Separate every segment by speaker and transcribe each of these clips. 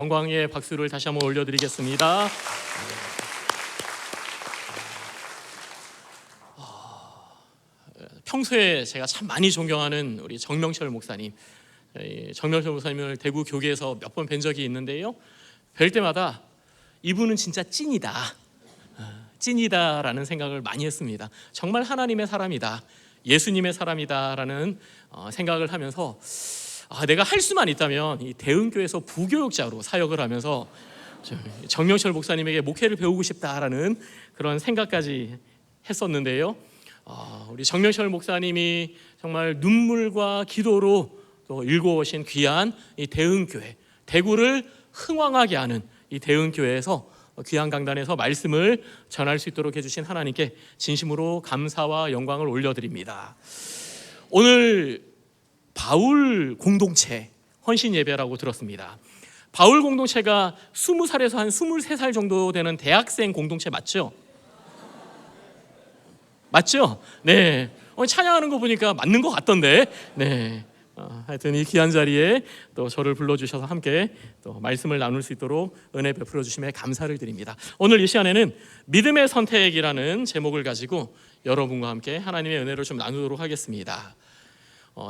Speaker 1: 영광의 박수를 다시 한번 올려드리겠습니다. 평소에 제가 참 많이 존경하는 우리 정명철 목사님, 정명철 목사님을 대구 교계에서 몇 번 뵌 적이 있는데요, 뵐 때마다 이분은 진짜 찐이다라는 생각을 많이 했습니다. 정말 하나님의 사람이다, 예수님의 사람이다라는 생각을 하면서 내가 할 수만 있다면 이 대흥교에서 부교육자로 사역을 하면서 정명철 목사님에게 목회를 배우고 싶다라는 그런 생각까지 했었는데요, 우리 정명철 목사님이 정말 눈물과 기도로 또 일궈오신 귀한 이 대흥교회, 대구를 흥왕하게 하는 이 대흥교회에서 귀한 강단에서 말씀을 전할 수 있도록 해주신 하나님께 진심으로 감사와 영광을 올려드립니다. 오늘 바울 공동체 헌신 예배라고 들었습니다. 바울 공동체가 20살에서 한 23살 정도 되는 대학생 공동체 맞죠? 맞죠? 네. 찬양하는 거 보니까 맞는 것 같던데. 네. 하여튼 이 귀한 자리에 또 저를 불러주셔서 함께 또 말씀을 나눌 수 있도록 은혜 베풀어 주심에 감사를 드립니다. 오늘 이 시간에는 믿음의 선택이라는 제목을 가지고 여러분과 함께 하나님의 은혜를 좀 나누도록 하겠습니다.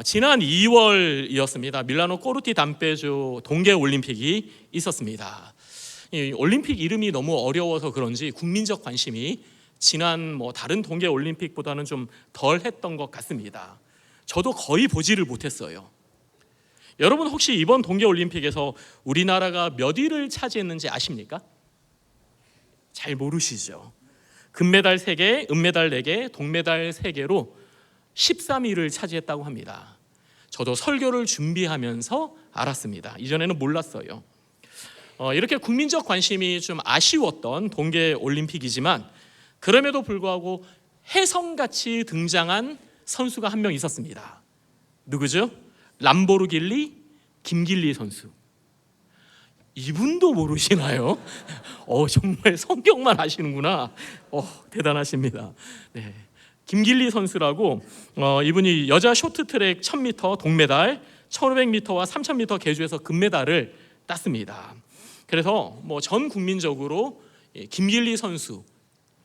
Speaker 1: 지난 2월이었습니다. 밀라노 코르티 담페조 동계올림픽이 있었습니다. 이 올림픽 이름이 너무 어려워서 그런지 국민적 관심이 지난 다른 동계올림픽보다는 좀 덜 했던 것 같습니다. 저도 거의 보지를 못했어요. 여러분 혹시 이번 동계올림픽에서 우리나라가 몇 위를 차지했는지 아십니까? 잘 모르시죠? 금메달 3개, 은메달 4개, 동메달 3개로 13위를 차지했다고 합니다. 저도 설교를 준비하면서 알았습니다. 이전에는 몰랐어요. 이렇게 국민적 관심이 좀 아쉬웠던 동계올림픽이지만 그럼에도 불구하고 혜성같이 등장한 선수가 한 명 있었습니다. 누구죠? 람보르길리 김길리 선수. 이분도 모르시나요? 정말 성경만 아시는구나. 대단하십니다. 네. 김길리 선수라고 이분이 여자 쇼트트랙 1000m 동메달, 1500m와 3000m 계주에서 금메달을 땄습니다. 그래서 전 국민적으로 김길리 선수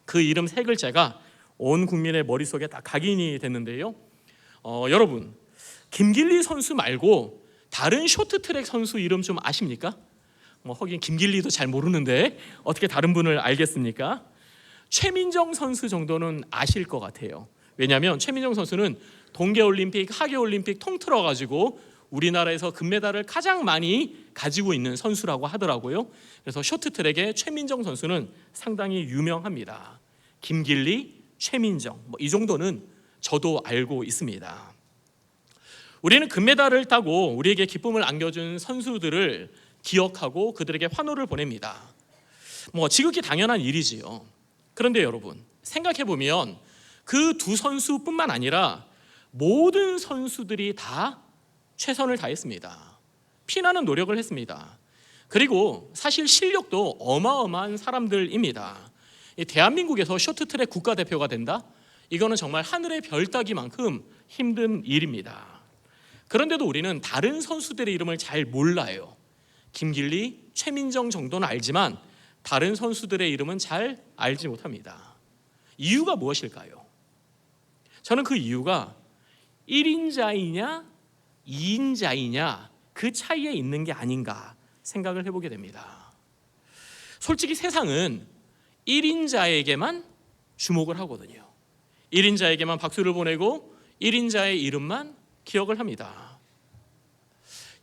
Speaker 1: 그 이름 3글자가 온 국민의 머릿속에 딱 각인이 됐는데요, 여러분 김길리 선수 말고 다른 쇼트트랙 선수 이름 좀 아십니까? 하긴 김길리도 잘 모르는데 어떻게 다른 분을 알겠습니까? 최민정 선수 정도는 아실 것 같아요. 왜냐하면 최민정 선수는 동계올림픽, 하계올림픽 통틀어 가지고 우리나라에서 금메달을 가장 많이 가지고 있는 선수라고 하더라고요. 그래서 쇼트트랙의 최민정 선수는 상당히 유명합니다. 김길리, 최민정 이 정도는 저도 알고 있습니다. 우리는 금메달을 따고 우리에게 기쁨을 안겨준 선수들을 기억하고 그들에게 환호를 보냅니다. 지극히 당연한 일이지요. 그런데 여러분 생각해보면 그 두 선수뿐만 아니라 모든 선수들이 다 최선을 다했습니다. 피나는 노력을 했습니다. 그리고 사실 실력도 어마어마한 사람들입니다. 대한민국에서 쇼트트랙 국가대표가 된다? 이거는 정말 하늘의 별 따기만큼 힘든 일입니다. 그런데도 우리는 다른 선수들의 이름을 잘 몰라요. 김길리, 최민정 정도는 알지만 다른 선수들의 이름은 잘 알지 못합니다. 이유가 무엇일까요? 저는 그 이유가 1인자이냐 2인자이냐 그 차이에 있는 게 아닌가 생각을 해보게 됩니다. 솔직히 세상은 1인자에게만 주목을 하거든요. 1인자에게만 박수를 보내고 1인자의 이름만 기억을 합니다.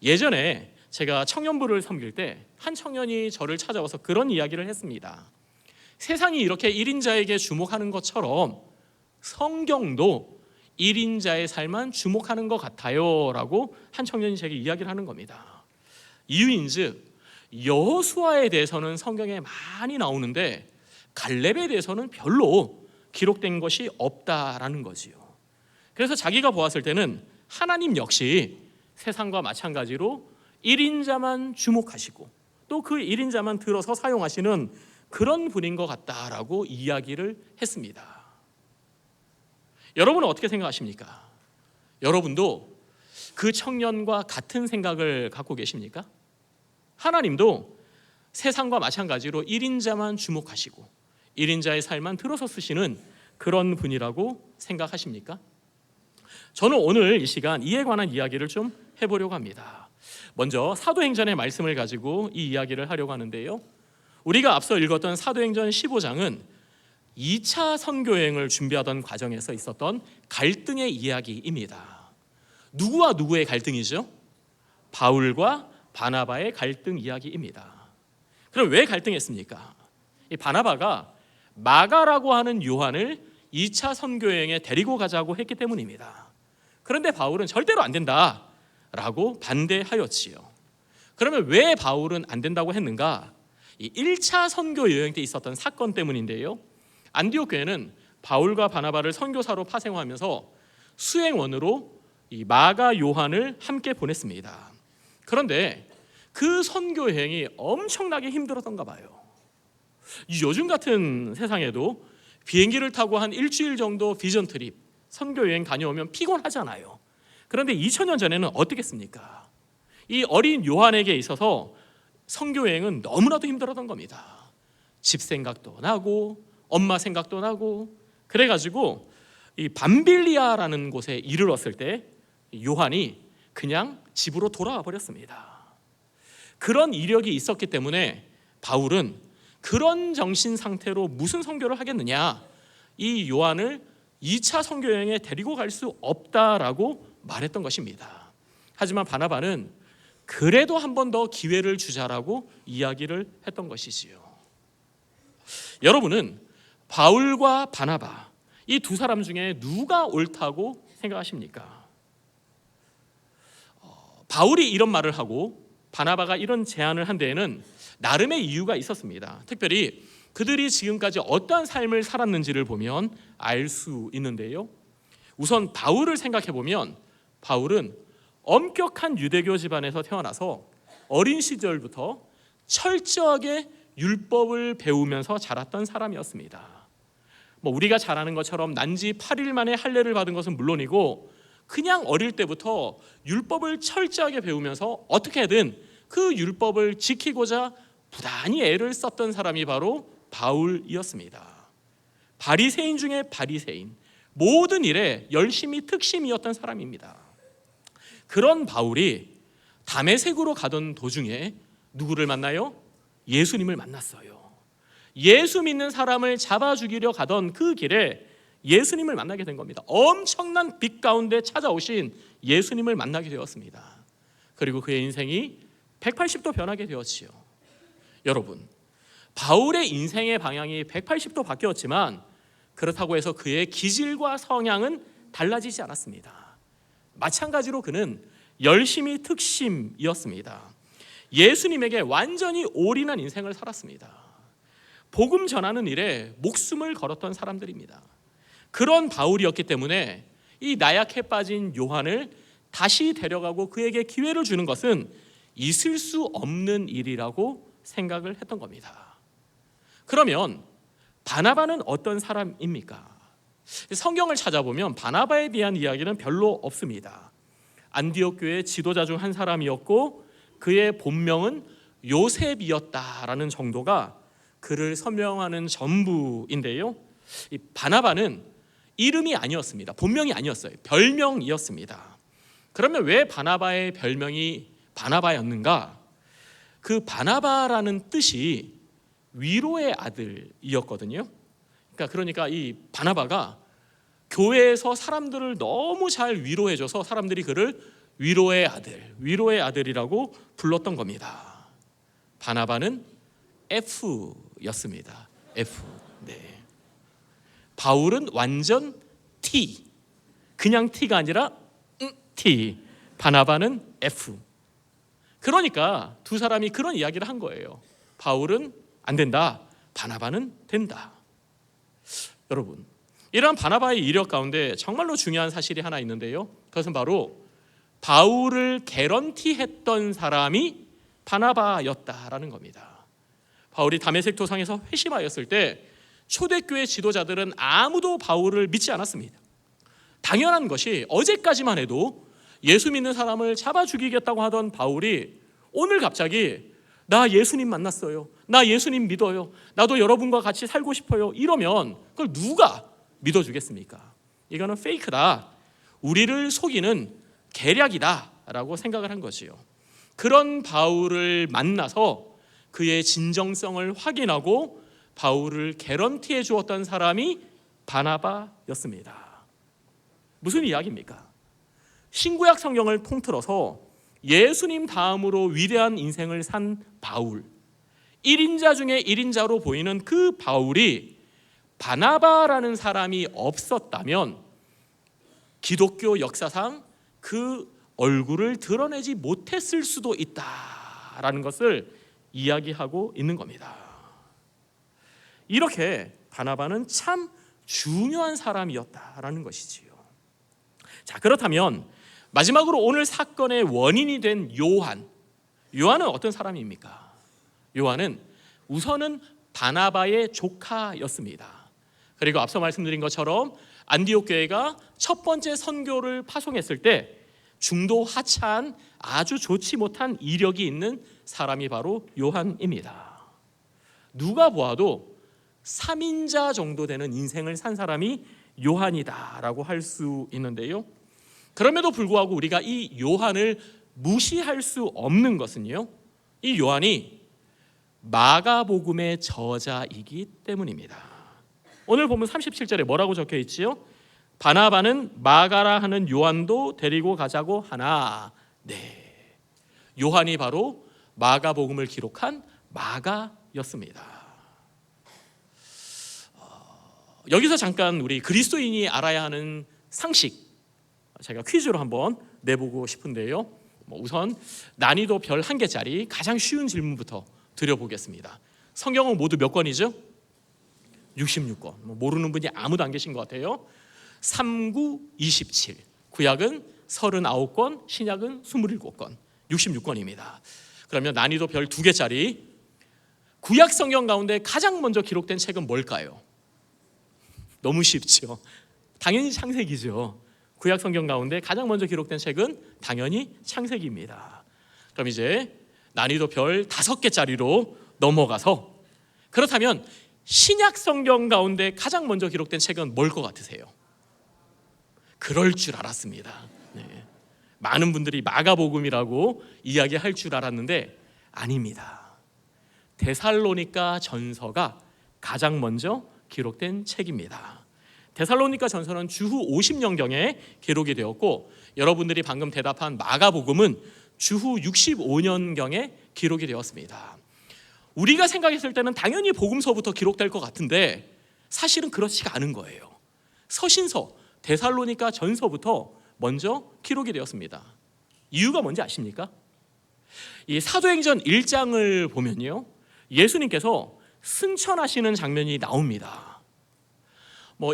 Speaker 1: 예전에 제가 청년부를 섬길 때 한 청년이 저를 찾아와서 그런 이야기를 했습니다. 세상이 이렇게 1인자에게 주목하는 것처럼 성경도 1인자의 삶만 주목하는 것 같아요 라고 한 청년이 제게 이야기를 하는 겁니다. 이유인즉 여호수아에 대해서는 성경에 많이 나오는데 갈렙에 대해서는 별로 기록된 것이 없다라는 거지요. 그래서 자기가 보았을 때는 하나님 역시 세상과 마찬가지로 1인자만 주목하시고 또 그 1인자만 들어서 사용하시는 그런 분인 것 같다라고 이야기를 했습니다. 여러분은 어떻게 생각하십니까? 여러분도 그 청년과 같은 생각을 갖고 계십니까? 하나님도 세상과 마찬가지로 1인자만 주목하시고 1인자의 삶만 들어서 쓰시는 그런 분이라고 생각하십니까? 저는 오늘 이 시간 이에 관한 이야기를 좀 해보려고 합니다. 먼저 사도행전의 말씀을 가지고 이 이야기를 하려고 하는데요, 우리가 앞서 읽었던 사도행전 15장은 2차 선교여행을 준비하던 과정에서 있었던 갈등의 이야기입니다. 누구와 누구의 갈등이죠? 바울과 바나바의 갈등 이야기입니다. 그럼 왜 갈등했습니까? 이 바나바가 마가라고 하는 요한을 2차 선교여행에 데리고 가자고 했기 때문입니다. 그런데 바울은 절대로 안 된다라고 반대하였지요. 그러면 왜 바울은 안 된다고 했는가? 이 1차 선교여행 때 있었던 사건 때문인데요, 안디옥 교회는 바울과 바나바를 선교사로 파송하면서 수행원으로 이 마가 요한을 함께 보냈습니다. 그런데 그 선교 여행이 엄청나게 힘들었던가 봐요. 요즘 같은 세상에도 비행기를 타고 한 일주일 정도 비전 트립, 선교 여행 다녀오면 피곤하잖아요. 그런데 2000년 전에는 어떻겠습니까? 이 어린 요한에게 있어서 선교 여행은 너무나도 힘들었던 겁니다. 집 생각도 나고 엄마 생각도 나고, 그래가지고 이 밤빌리아라는 곳에 이르렀을 때 요한이 그냥 집으로 돌아와 버렸습니다. 그런 이력이 있었기 때문에 바울은 그런 정신 상태로 무슨 선교를 하겠느냐, 이 요한을 2차 선교 여행에 데리고 갈 수 없다라고 말했던 것입니다. 하지만 바나바는 그래도 한 번 더 기회를 주자라고 이야기를 했던 것이지요. 여러분은 바울과 바나바, 이 두 사람 중에 누가 옳다고 생각하십니까? 바울이 이런 말을 하고 바나바가 이런 제안을 한 데에는 나름의 이유가 있었습니다. 특별히 그들이 지금까지 어떠한 삶을 살았는지를 보면 알 수 있는데요, 우선 바울을 생각해 보면 바울은 엄격한 유대교 집안에서 태어나서 어린 시절부터 철저하게 율법을 배우면서 자랐던 사람이었습니다. 우리가 잘 아는 것처럼 난지 8일 만에 할례를 받은 것은 물론이고 그냥 어릴 때부터 율법을 철저하게 배우면서 어떻게든 그 율법을 지키고자 부단히 애를 썼던 사람이 바로 바울이었습니다. 바리새인 중에 바리새인, 모든 일에 열심히 특심이었던 사람입니다. 그런 바울이 다메섹으로 가던 도중에 누구를 만나요? 예수님을 만났어요. 예수 믿는 사람을 잡아 죽이려 가던 그 길에 예수님을 만나게 된 겁니다. 엄청난 빛 가운데 찾아오신 예수님을 만나게 되었습니다. 그리고 그의 인생이 180도 변하게 되었지요. 여러분, 바울의 인생의 방향이 180도 바뀌었지만 그렇다고 해서 그의 기질과 성향은 달라지지 않았습니다. 마찬가지로 그는 열심히 특심이었습니다. 예수님에게 완전히 올인한 인생을 살았습니다. 복음 전하는 일에 목숨을 걸었던 사람들입니다. 그런 바울이었기 때문에 이 나약해 빠진 요한을 다시 데려가고 그에게 기회를 주는 것은 있을 수 없는 일이라고 생각을 했던 겁니다. 그러면 바나바는 어떤 사람입니까? 성경을 찾아보면 바나바에 대한 이야기는 별로 없습니다. 안디옥 교회 지도자 중 한 사람이었고 그의 본명은 요셉이었다라는 정도가 그를 설명하는 전부인데요, 이 바나바는 이름이 아니었습니다. 본명이 아니었어요. 별명이었습니다. 그러면 왜 바나바의 별명이 바나바였는가? 그 바나바라는 뜻이 위로의 아들이었거든요. 그러니까 이 바나바가 교회에서 사람들을 너무 잘 위로해줘서 사람들이 그를 위로의 아들, 위로의 아들이라고 불렀던 겁니다. 바나바는 F였습니다. F. 네. 바울은 완전 T. 그냥 T가 아니라 T. 바나바는 F. 그러니까 두 사람이 그런 이야기를 한 거예요. 바울은 안 된다, 바나바는 된다. 여러분, 이러한 바나바의 이력 가운데 정말로 중요한 사실이 하나 있는데요, 그것은 바로 바울을 개런티했던 사람이 바나바였다라는 겁니다. 바울이 다메섹 도상에서 회심하였을 때 초대교회 지도자들은 아무도 바울을 믿지 않았습니다. 당연한 것이 어제까지만 해도 예수 믿는 사람을 잡아 죽이겠다고 하던 바울이 오늘 갑자기 나 예수님 만났어요, 나 예수님 믿어요, 나도 여러분과 같이 살고 싶어요, 이러면 그걸 누가 믿어주겠습니까? 이거는 페이크다, 우리를 속이는 계략이다 라고 생각을 한 것이요. 그런 바울을 만나서 그의 진정성을 확인하고 바울을 개런티해 주었던 사람이 바나바였습니다. 무슨 이야기입니까? 신구약 성경을 통틀어서 예수님 다음으로 위대한 인생을 산 바울, 1인자 중에 1인자로 보이는 그 바울이 바나바라는 사람이 없었다면 기독교 역사상 그 얼굴을 드러내지 못했을 수도 있다라는 것을 이야기하고 있는 겁니다. 이렇게 바나바는 참 중요한 사람이었다라는 것이지요. 자, 그렇다면 마지막으로 오늘 사건의 원인이 된 요한은 어떤 사람입니까? 요한은 우선은 바나바의 조카였습니다. 그리고 앞서 말씀드린 것처럼 안디옥 교회가 첫 번째 선교를 파송했을 때 중도 하차한 아주 좋지 못한 이력이 있는 사람이 바로 요한입니다. 누가 보아도 3인자 정도 되는 인생을 산 사람이 요한이다라고 할 수 있는데요. 그럼에도 불구하고 우리가 이 요한을 무시할 수 없는 것은요, 이 요한이 마가복음의 저자이기 때문입니다. 오늘 보면 37절에 뭐라고 적혀 있지요? 바나바는 마가라 하는 요한도 데리고 가자고 하나. 네, 요한이 바로 마가복음을 기록한 마가였습니다. 여기서 잠깐 우리 그리스도인이 알아야 하는 상식, 제가 퀴즈로 한번 내보고 싶은데요. 우선 난이도 별 1개짜리 가장 쉬운 질문부터 드려보겠습니다. 성경은 모두 몇 권이죠? 66권. 모르는 분이 아무도 안 계신 것 같아요. 3, 9, 27. 구약은 39권, 신약은 27권. 66권입니다. 그러면 난이도 별 2개짜리, 구약 성경 가운데 가장 먼저 기록된 책은 뭘까요? 너무 쉽죠. 당연히 창세기죠. 구약 성경 가운데 가장 먼저 기록된 책은 당연히 창세기입니다. 그럼 이제 난이도 별 5개짜리로 넘어가서, 그렇다면 신약 성경 가운데 가장 먼저 기록된 책은 뭘 것 같으세요? 그럴 줄 알았습니다. 네. 많은 분들이 마가복음이라고 이야기할 줄 알았는데 아닙니다. 데살로니가 전서가 가장 먼저 기록된 책입니다. 데살로니가 전서는 주후 50년경에 기록이 되었고, 여러분들이 방금 대답한 마가복음은 주후 65년경에 기록이 되었습니다. 우리가 생각했을 때는 당연히 복음서부터 기록될 것 같은데 사실은 그렇지가 않은 거예요. 서신서, 데살로니가 전서부터 먼저 기록이 되었습니다. 이유가 뭔지 아십니까? 이 사도행전 1장을 보면요, 예수님께서 승천하시는 장면이 나옵니다.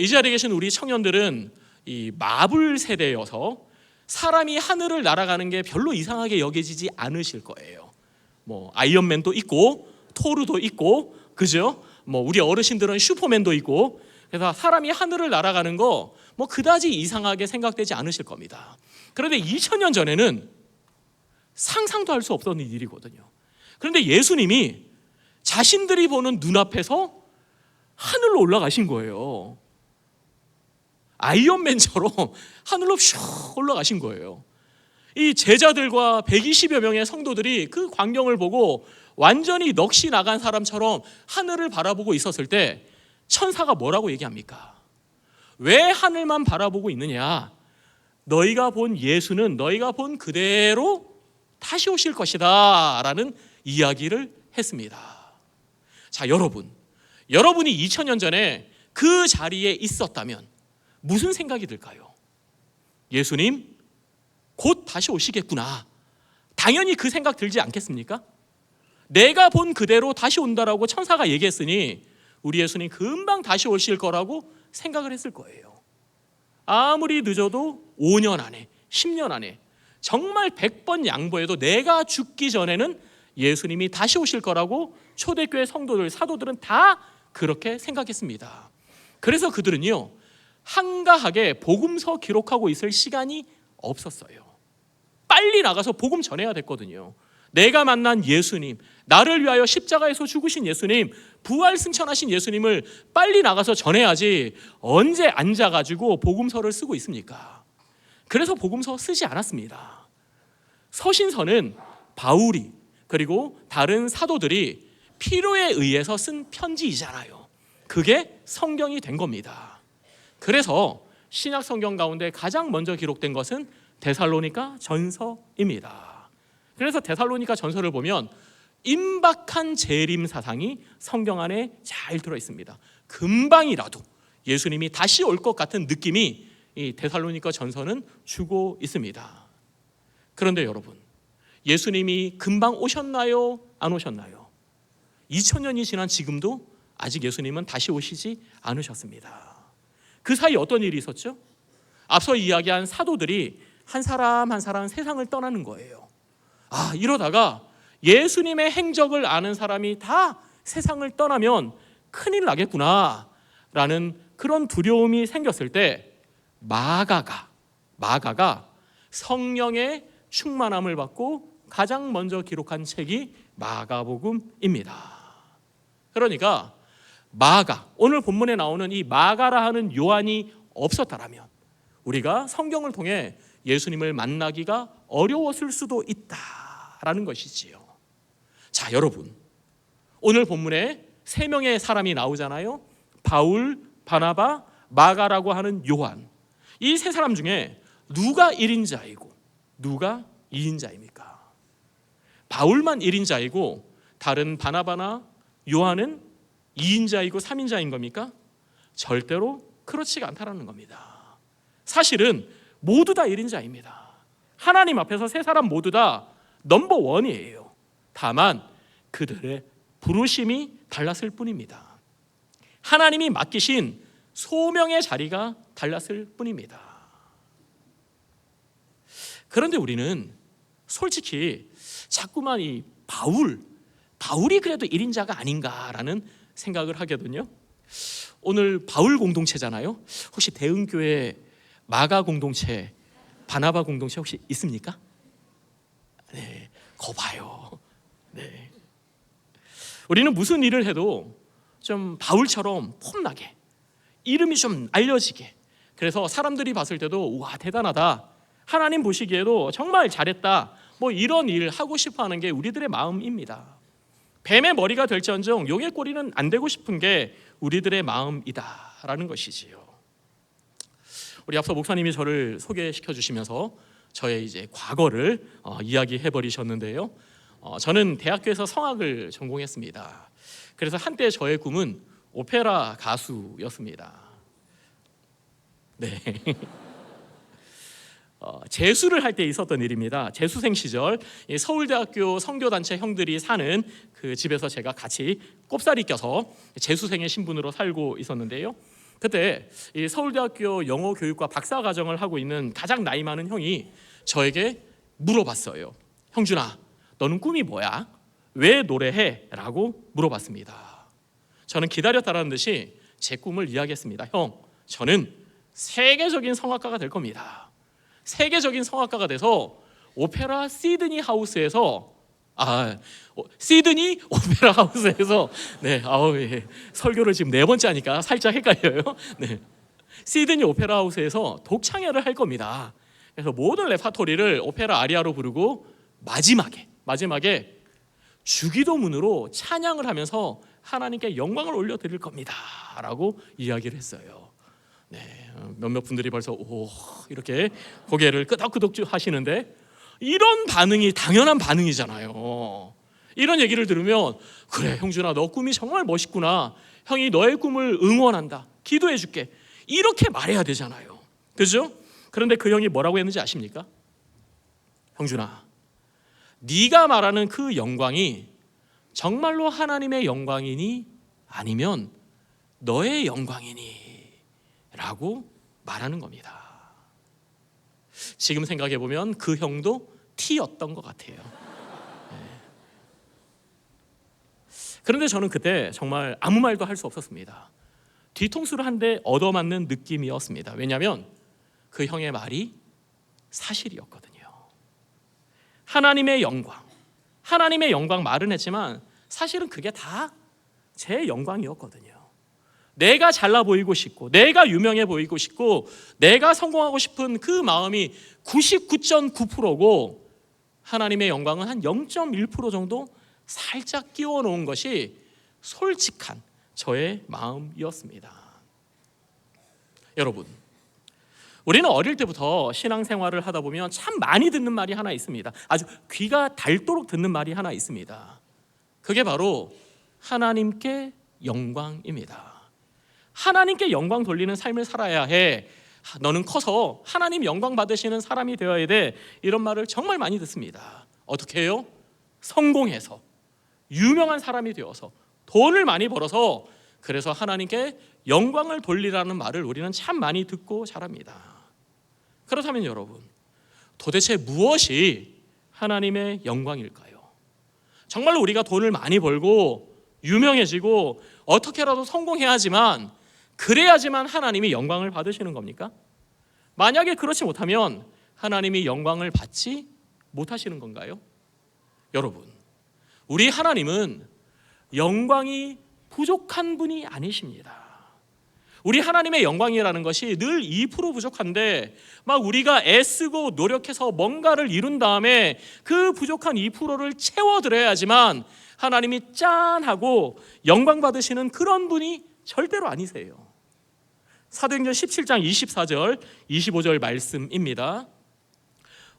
Speaker 1: 이 자리에 계신 우리 청년들은 이 마블 세대여서 사람이 하늘을 날아가는 게 별로 이상하게 여겨지지 않으실 거예요. 아이언맨도 있고 토르도 있고, 그죠? 우리 어르신들은 슈퍼맨도 있고, 그래서 사람이 하늘을 날아가는 거 그다지 이상하게 생각되지 않으실 겁니다. 그런데 2000년 전에는 상상도 할 수 없었던 일이거든요. 그런데 예수님이 자신들이 보는 눈앞에서 하늘로 올라가신 거예요. 아이언맨처럼 하늘로 슉 올라가신 거예요. 이 제자들과 120여 명의 성도들이 그 광경을 보고 완전히 넋이 나간 사람처럼 하늘을 바라보고 있었을 때 천사가 뭐라고 얘기합니까? 왜 하늘만 바라보고 있느냐? 너희가 본 예수는 너희가 본 그대로 다시 오실 것이다 라는 이야기를 했습니다. 자, 여러분이 2000년 전에 그 자리에 있었다면 무슨 생각이 들까요? 예수님 곧 다시 오시겠구나. 당연히 그 생각 들지 않겠습니까? 내가 본 그대로 다시 온다라고 천사가 얘기했으니 우리 예수님 금방 다시 오실 거라고 생각을 했을 거예요. 아무리 늦어도 5년 안에, 10년 안에, 정말 100번 양보해도 내가 죽기 전에는 예수님이 다시 오실 거라고 초대교회 성도들, 사도들은 다 그렇게 생각했습니다. 그래서 그들은요, 한가하게 복음서 기록하고 있을 시간이 없었어요. 빨리 나가서 복음 전해야 됐거든요. 내가 만난 예수님, 나를 위하여 십자가에서 죽으신 예수님, 부활 승천하신 예수님을 빨리 나가서 전해야지 언제 앉아가지고 복음서를 쓰고 있습니까? 그래서 복음서 쓰지 않았습니다. 서신서는 바울이 그리고 다른 사도들이 필요에 의해서 쓴 편지이잖아요. 그게 성경이 된 겁니다. 그래서 신약 성경 가운데 가장 먼저 기록된 것은 데살로니가 전서입니다. 그래서 데살로니가 전서를 보면 임박한 재림 사상이 성경 안에 잘 들어 있습니다. 금방이라도 예수님이 다시 올 것 같은 느낌이 이 데살로니가 전서는 주고 있습니다. 그런데 여러분, 예수님이 금방 오셨나요? 안 오셨나요? 2000년이 지난 지금도 아직 예수님은 다시 오시지 않으셨습니다. 그 사이 어떤 일이 있었죠? 앞서 이야기한 사도들이 한 사람 한 사람 세상을 떠나는 거예요. 이러다가 예수님의 행적을 아는 사람이 다 세상을 떠나면 큰일 나겠구나 라는 그런 두려움이 생겼을 때 마가가 성령의 충만함을 받고 가장 먼저 기록한 책이 마가복음입니다. 그러니까 오늘 본문에 나오는 이 마가라 하는 요한이 없었다라면 우리가 성경을 통해 예수님을 만나기가 어려웠을 수도 있다라는 것이지요. 자, 여러분, 오늘 본문에 3명의 사람이 나오잖아요. 바울, 바나바, 마가라고 하는 요한. 이 3사람 중에 누가 1인자이고 누가 2인자입니까? 바울만 1인자이고 다른 바나바나 요한은 2인자이고 3인자인 겁니까? 절대로 그렇지가 않다라는 겁니다. 사실은 모두 다 1인자입니다. 하나님 앞에서 3사람 모두 다 넘버원이에요. 다만 그들의 부르심이 달랐을 뿐입니다. 하나님이 맡기신 소명의 자리가 달랐을 뿐입니다. 그런데 우리는 솔직히 자꾸만 이 바울이 그래도 1인자가 아닌가라는 생각을 하거든요. 오늘 바울 공동체잖아요. 혹시 대흥교회 마가 공동체, 바나바 공동체 혹시 있습니까? 네, 거 봐요. 네. 우리는 무슨 일을 해도 좀 바울처럼 폼나게 이름이 좀 알려지게, 그래서 사람들이 봤을 때도 우와 대단하다, 하나님 보시기에도 정말 잘했다, 뭐 이런 일 하고 싶어하는 게 우리들의 마음입니다. 뱀의 머리가 될지언정 용의 꼬리는 안 되고 싶은 게 우리들의 마음이다라는 것이지요. 우리 앞서 목사님이 저를 소개시켜 주시면서 저의 이제 과거를 이야기해 버리셨는데요. 저는 대학교에서 성악을 전공했습니다. 그래서 한때 저의 꿈은 오페라 가수였습니다. 네. 재수를 할 때 있었던 일입니다. 재수생 시절 서울대학교 선교단체 형들이 사는 그 집에서 제가 같이 꼽사리 껴서 재수생의 신분으로 살고 있었는데요. 그때 이 서울대학교 영어교육과 박사과정을 하고 있는 가장 나이 많은 형이 저에게 물어봤어요. 형준아, 너는 꿈이 뭐야? 왜 노래해? 라고 물어봤습니다. 저는 기다렸다라는 듯이 제 꿈을 이야기했습니다. 형, 저는 세계적인 성악가가 될 겁니다. 세계적인 성악가가 돼서 오페라 시드니 하우스에서 시드니 오페라 하우스에서 예. 설교를 지금 4번째 하니까 살짝 헷갈려요. 네. 시드니 오페라 하우스에서 독창회를 할 겁니다. 그래서 모든 레파토리를 오페라 아리아로 부르고 마지막에 주기도문으로 찬양을 하면서 하나님께 영광을 올려드릴 겁니다 라고 이야기를 했어요. 네, 몇몇 분들이 벌써 이렇게 고개를 끄덕끄덕 하시는데, 이런 반응이 당연한 반응이잖아요. 이런 얘기를 들으면 그래 형준아, 너 꿈이 정말 멋있구나, 형이 너의 꿈을 응원한다, 기도해 줄게, 이렇게 말해야 되잖아요. 그죠? 그런데 그 형이 뭐라고 했는지 아십니까? 형준아, 네가 말하는 그 영광이 정말로 하나님의 영광이니 아니면 너의 영광이니? 라고 말하는 겁니다. 지금 생각해보면 그 형도 T였던 것 같아요. 그런데 저는 그때 정말 아무 말도 할 수 없었습니다. 뒤통수를 한 대 얻어맞는 느낌이었습니다. 왜냐하면 그 형의 말이 사실이었거든요. 하나님의 영광, 하나님의 영광 말은 했지만 사실은 그게 다 제 영광이었거든요. 내가 잘나 보이고 싶고 내가 유명해 보이고 싶고 내가 성공하고 싶은 그 마음이 99.9%고 하나님의 영광은 한 0.1% 정도 살짝 끼워 놓은 것이 솔직한 저의 마음이었습니다. 여러분, 우리는 어릴 때부터 신앙생활을 하다 보면 참 많이 듣는 말이 하나 있습니다. 아주 귀가 닳도록 듣는 말이 하나 있습니다. 그게 바로 하나님께 영광입니다. 하나님께 영광 돌리는 삶을 살아야 해. 너는 커서 하나님 영광 받으시는 사람이 되어야 돼. 이런 말을 정말 많이 듣습니다. 어떻게 해요? 성공해서 유명한 사람이 되어서 돈을 많이 벌어서 그래서 하나님께 영광을 돌리라는 말을 우리는 참 많이 듣고 자랍니다. 그렇다면 여러분, 도대체 무엇이 하나님의 영광일까요? 정말로 우리가 돈을 많이 벌고 유명해지고 어떻게라도 성공해야지만 그래야지만 하나님이 영광을 받으시는 겁니까? 만약에 그렇지 못하면 하나님이 영광을 받지 못하시는 건가요? 여러분, 우리 하나님은 영광이 부족한 분이 아니십니다. 우리 하나님의 영광이라는 것이 늘 2% 부족한데 막 우리가 애쓰고 노력해서 뭔가를 이룬 다음에 그 부족한 2%를 채워드려야지만 하나님이 짠 하고 영광 받으시는 그런 분이 절대로 아니세요. 사도행전 17장 24절 25절 말씀입니다.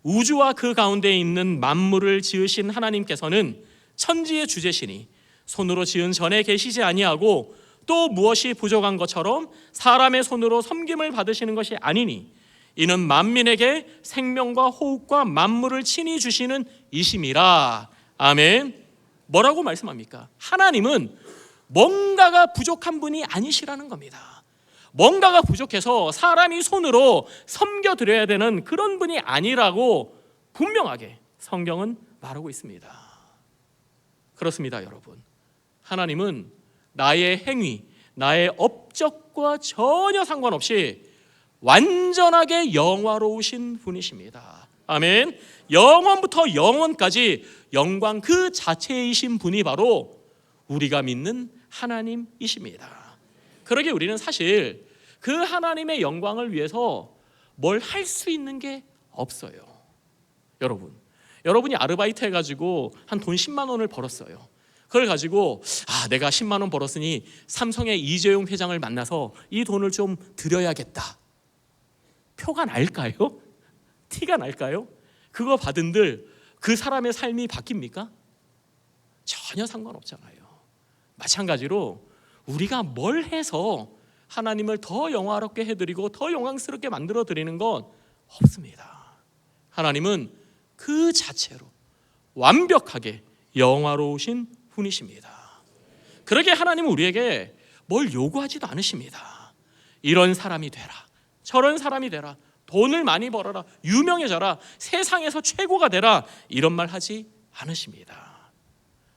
Speaker 1: 우주와 그 가운데 있는 만물을 지으신 하나님께서는 천지의 주제시니 손으로 지은 전에 계시지 아니하고 또 무엇이 부족한 것처럼 사람의 손으로 섬김을 받으시는 것이 아니니 이는 만민에게 생명과 호흡과 만물을 친히 주시는 이심이라. 아멘. 뭐라고 말씀합니까? 하나님은 뭔가가 부족한 분이 아니시라는 겁니다. 뭔가가 부족해서 사람이 손으로 섬겨드려야 되는 그런 분이 아니라고 분명하게 성경은 말하고 있습니다. 그렇습니다, 여러분. 하나님은 나의 행위, 나의 업적과 전혀 상관없이 완전하게 영화로우신 분이십니다. 아멘. 영원부터 영원까지 영광 그 자체이신 분이 바로 우리가 믿는 하나님이십니다. 그러기에 우리는 사실 그 하나님의 영광을 위해서 뭘 할 수 있는 게 없어요. 여러분이 아르바이트 해가지고 한 돈 10만 원을 벌었어요. 그걸 가지고 내가 10만 원 벌었으니 삼성의 이재용 회장을 만나서 이 돈을 좀 드려야겠다. 표가 날까요? 티가 날까요? 그거 받은들 그 사람의 삶이 바뀝니까? 전혀 상관없잖아요. 마찬가지로 우리가 뭘 해서 하나님을 더 영화롭게 해드리고 더 영광스럽게 만들어드리는 건 없습니다. 하나님은 그 자체로 완벽하게 영화로우신 분이십니다. 그러게 하나님은 우리에게 뭘 요구하지도 않으십니다. 이런 사람이 되라, 저런 사람이 되라, 돈을 많이 벌어라, 유명해져라, 세상에서 최고가 되라, 이런 말 하지 않으십니다.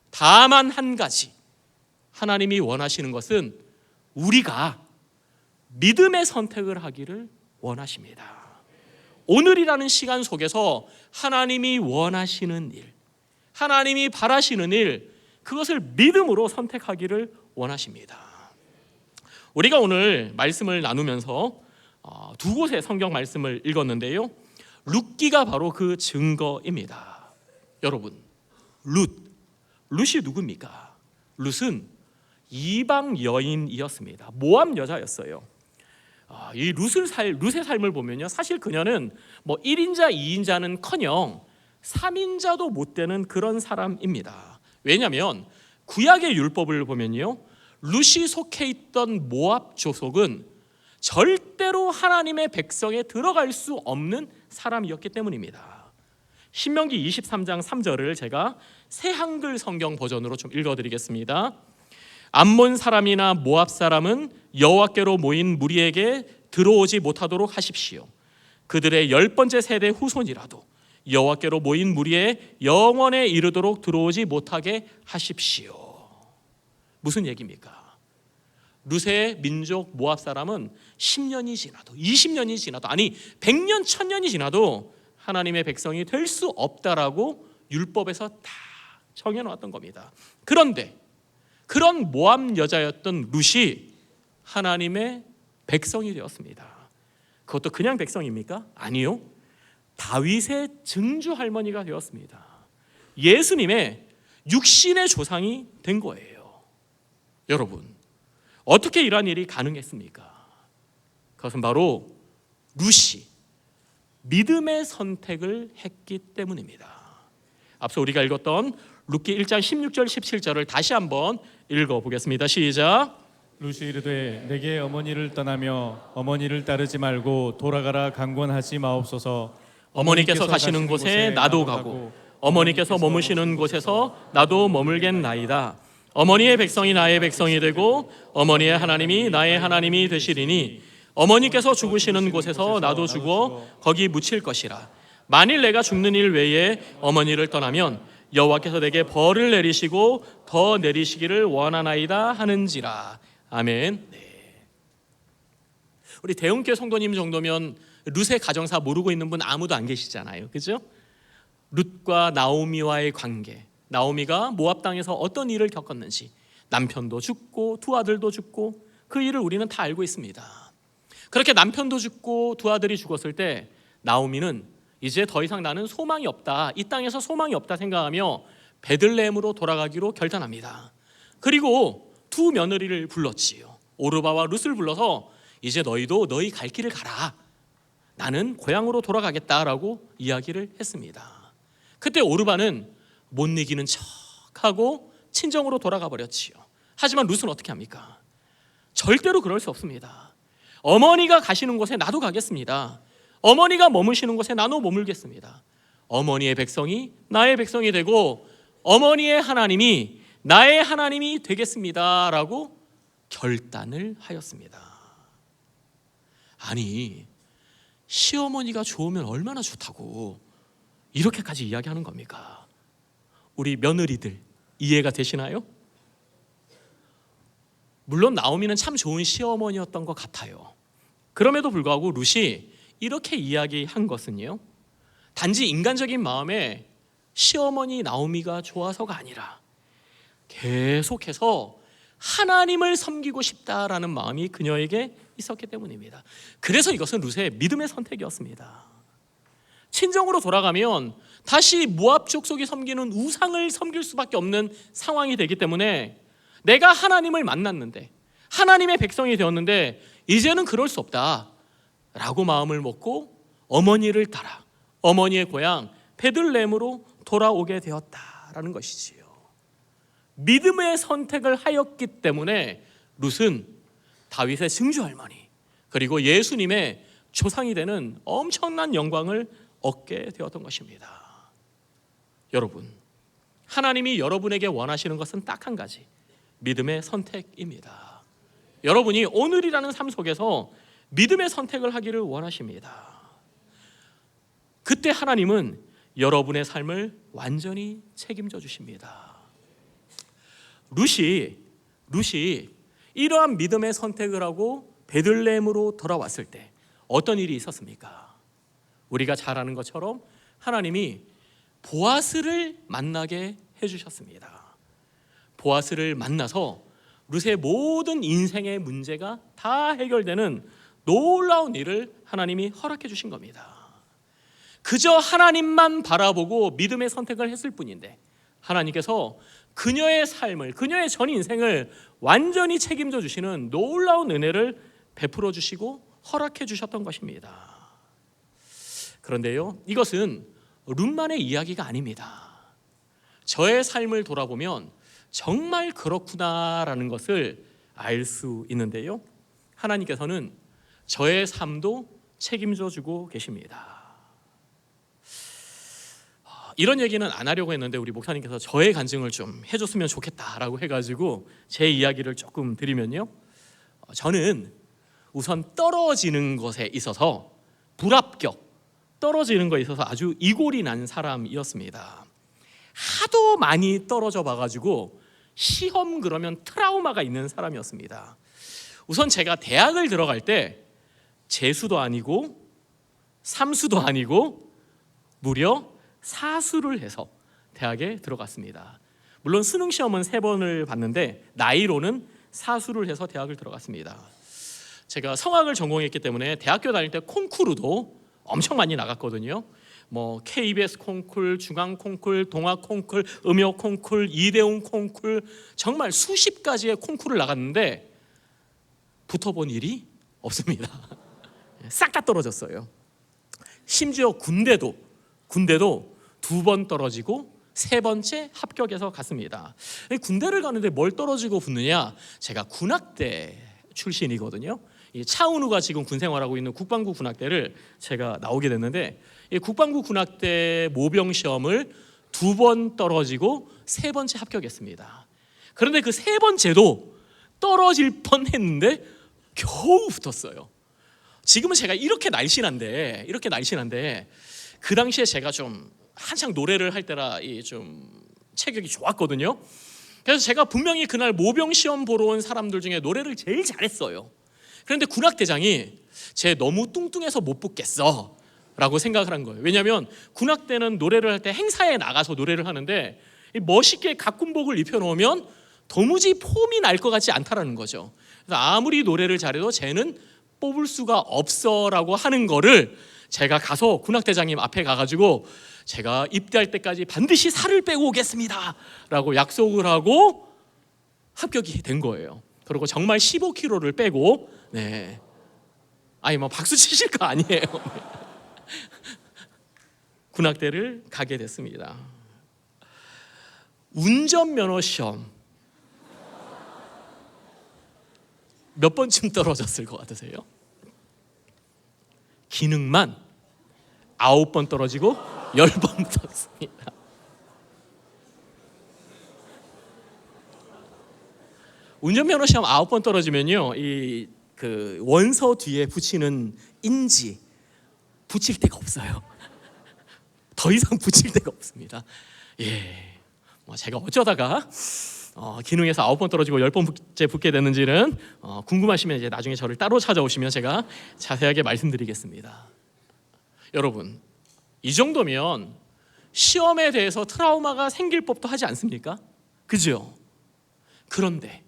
Speaker 1: 다만 한 가지, 하나님이 원하시는 것은 우리가 믿음의 선택을 하기를 원하십니다. 오늘이라는 시간 속에서 하나님이 원하시는 일, 하나님이 바라시는 일, 그것을 믿음으로 선택하기를 원하십니다. 우리가 오늘 말씀을 나누면서 두 곳의 성경 말씀을 읽었는데요, 룻기가 바로 그 증거입니다. 여러분, 룻이 누굽니까? 룻은 이방 여인이었습니다. 모압 여자였어요. 이 룻의 삶을 보면요, 사실 그녀는 1인자, 2인자는커녕 3인자도 못 되는 그런 사람입니다. 왜냐하면 구약의 율법을 보면요, 룻이 속해 있던 모압 조속은 절대로 하나님의 백성에 들어갈 수 없는 사람이었기 때문입니다. 신명기 23장 3절을 제가 새 한글 성경 버전으로 좀 읽어드리겠습니다. 암몬 사람이나 모압 사람은 여호와께로 모인 무리에게 들어오지 못하도록 하십시오. 그들의 10번째 세대 후손이라도 여호와께로 모인 무리에 영원에 이르도록 들어오지 못하게 하십시오. 무슨 얘기입니까? 룻의 민족 모압 사람은 10년이 지나도 20년이 지나도 100년 1000년이 지나도 하나님의 백성이 될 수 없다라고 율법에서 다 정해놓았던 겁니다. 그런데 그런 모압 여자였던 룻이 하나님의 백성이 되었습니다. 그것도 그냥 백성입니까? 아니요. 다윗의 증조 할머니가 되었습니다. 예수님의 육신의 조상이 된 거예요. 여러분, 어떻게 이러한 일이 가능했습니까? 그것은 바로 룻이 믿음의 선택을 했기 때문입니다. 앞서 우리가 읽었던 룻기 1장 16절 17절을 다시 한번 읽어보겠습니다. 시작.
Speaker 2: 룻이 이르되 내게 어머니를 떠나며 어머니를 따르지 말고 돌아가라 강권하지 마옵소서.
Speaker 1: 어머니께서 가시는 곳에 나도 가고 어머니께서 머무시는 곳에서 나도 머물겠나이다. 어머니의 백성이 나의 백성이 되고 어머니의 하나님이 나의 하나님이 되시리니 어머니께서 죽으시는 곳에서 나도 죽어 거기 묻힐 것이라. 만일 내가 죽는 일 외에 어머니를 떠나면 여호와께서 내게 벌을 내리시고 더 내리시기를 원하나이다 하는지라. 아멘. 네. 우리 대형교회 성도님 정도면 룻의 가정사 모르고 있는 분 아무도 안 계시잖아요, 그죠? 룻과 나오미와의 관계, 나오미가 모압 땅에서 어떤 일을 겪었는지, 남편도 죽고 두 아들도 죽고 그 일을 우리는 다 알고 있습니다. 그렇게 남편도 죽고 두 아들이 죽었을 때 나오미는 이제 더 이상 나는 소망이 없다, 이 땅에서 소망이 없다 생각하며 베들레헴으로 돌아가기로 결단합니다. 그리고 두 며느리를 불렀지요. 오르바와 룻을 불러서 이제 너희도 너희 갈 길을 가라, 나는 고향으로 돌아가겠다라고 이야기를 했습니다. 그때 오르바는 못 이기는 척하고 친정으로 돌아가 버렸지요. 하지만 룻은 어떻게 합니까? 절대로 그럴 수 없습니다. 어머니가 가시는 곳에 나도 가겠습니다. 어머니가 머무시는 곳에 나도 머물겠습니다. 어머니의 백성이 나의 백성이 되고 어머니의 하나님이 나의 하나님이 되겠습니다라고 결단을 하였습니다. 아니, 시어머니가 좋으면 얼마나 좋다고 이렇게까지 이야기하는 겁니까? 우리 며느리들 이해가 되시나요? 물론 나오미는 참 좋은 시어머니였던 것 같아요. 그럼에도 불구하고 룻이 이렇게 이야기한 것은요, 단지 인간적인 마음에 시어머니 나오미가 좋아서가 아니라 계속해서 하나님을 섬기고 싶다라는 마음이 그녀에게 있었기 때문입니다. 그래서 이것은 룻의 믿음의 선택이었습니다. 친정으로 돌아가면 다시 모압 족속이 섬기는 우상을 섬길 수밖에 없는 상황이 되기 때문에 내가 하나님을 만났는데, 하나님의 백성이 되었는데 이제는 그럴 수 없다라고 마음을 먹고 어머니를 따라 어머니의 고향 베들레헴으로 돌아오게 되었다라는 것이지요. 믿음의 선택을 하였기 때문에 룻은 다윗의 증조 할머니, 그리고 예수님의 조상이 되는 엄청난 영광을 얻게 되었던 것입니다. 여러분, 하나님이 여러분에게 원하시는 것은 딱 한 가지, 믿음의 선택입니다. 여러분이 오늘이라는 삶 속에서 믿음의 선택을 하기를 원하십니다. 그때 하나님은 여러분의 삶을 완전히 책임져 주십니다. 룻이 이러한 믿음의 선택을 하고 베들레헴으로 돌아왔을 때 어떤 일이 있었습니까? 우리가 잘 아는 것처럼 하나님이 보아스를 만나게 해주셨습니다. 보아스를 만나서 룻의 모든 인생의 문제가 다 해결되는 놀라운 일을 하나님이 허락해 주신 겁니다. 그저 하나님만 바라보고 믿음의 선택을 했을 뿐인데 하나님께서 그녀의 삶을, 그녀의 전 인생을 완전히 책임져 주시는 놀라운 은혜를 베풀어 주시고 허락해 주셨던 것입니다. 그런데요, 이것은 룻만의 이야기가 아닙니다. 저의 삶을 돌아보면 정말 그렇구나라는 것을 알 수 있는데요, 하나님께서는 저의 삶도 책임져 주고 계십니다. 이런 얘기는 안 하려고 했는데 우리 목사님께서 저의 간증을 좀 해줬으면 좋겠다라고 해가지고 제 이야기를 조금 드리면요, 저는 우선 떨어지는 것에 있어서 불합격, 떨어지는 것에 있어서 아주 이골이 난 사람이었습니다. 하도 많이 떨어져 봐가지고 시험 그러면 트라우마가 있는 사람이었습니다. 우선 제가 대학을 들어갈 때 재수도 아니고 삼수도 아니고 무려 사수를 해서 대학에 들어갔습니다. 물론 수능 시험은 3번을 봤는데 나이로는 사수를 해서 대학을 들어갔습니다. 제가 성악을 전공했기 때문에 대학교 다닐 때 콩쿠르도 엄청 많이 나갔거든요. 뭐 KBS 콩쿨, 중앙 콩쿨, 동아 콩쿨, 음역 콩쿨, 이대훈 콩쿨, 정말 수십 가지의 콩쿨을 나갔는데 붙어본 일이 없습니다. 싹 다 떨어졌어요. 심지어 군대도 2번 떨어지고 3번째 합격해서 갔습니다. 군대를 가는데 뭘 떨어지고 붙느냐? 제가 군악대 출신이거든요. 이 차은우가 지금 군 생활하고 있는 국방부 군악대를 제가 나오게 됐는데, 이 국방부 군악대 모병 시험을 2번 떨어지고 3번째 합격했습니다. 그런데 그 3번째도 떨어질 뻔했는데 겨우 붙었어요. 지금은 제가 이렇게 날씬한데 그 당시에 제가 좀 한창 노래를 할 때라 좀 체격이 좋았거든요. 그래서 제가 분명히 그날 모병 시험 보러 온 사람들 중에 노래를 제일 잘했어요. 그런데 군악대장이 쟤 너무 뚱뚱해서 못 붙겠어 라고 생각을 한 거예요. 왜냐하면 군악대는 노래를 할 때 행사에 나가서 노래를 하는데 멋있게 각군복을 입혀놓으면 도무지 폼이 날 것 같지 않다라는 거죠. 그래서 아무리 노래를 잘해도 쟤는 뽑을 수가 없어 라고 하는 거를 제가 가서 군악대장님 앞에 가가지고 제가 입대할 때까지 반드시 살을 빼고 오겠습니다 라고 약속을 하고 합격이 된 거예요. 그리고 정말 15kg를 빼고, 아니 뭐 박수 치실 거 아니에요. 군악대를 가게 됐습니다. 운전면허 시험 몇 번쯤 떨어졌을 것 같으세요? 기능만 9번 떨어지고 10번 붙었습니다. 운전면허 시험 9번 떨어지면요, 그 원서 뒤에 붙이는 인지 붙일 데가 없어요. 더 이상 붙일 데가 없습니다. 뭐 제가 어쩌다가 기능에서 9번 떨어지고 10번째 붙게 됐는지는 궁금하시면 이제 나중에 저를 따로 찾아오시면 제가 자세하게 말씀드리겠습니다. 여러분, 이 정도면 시험에 대해서 트라우마가 생길 법도 하지 않습니까? 그죠? 그런데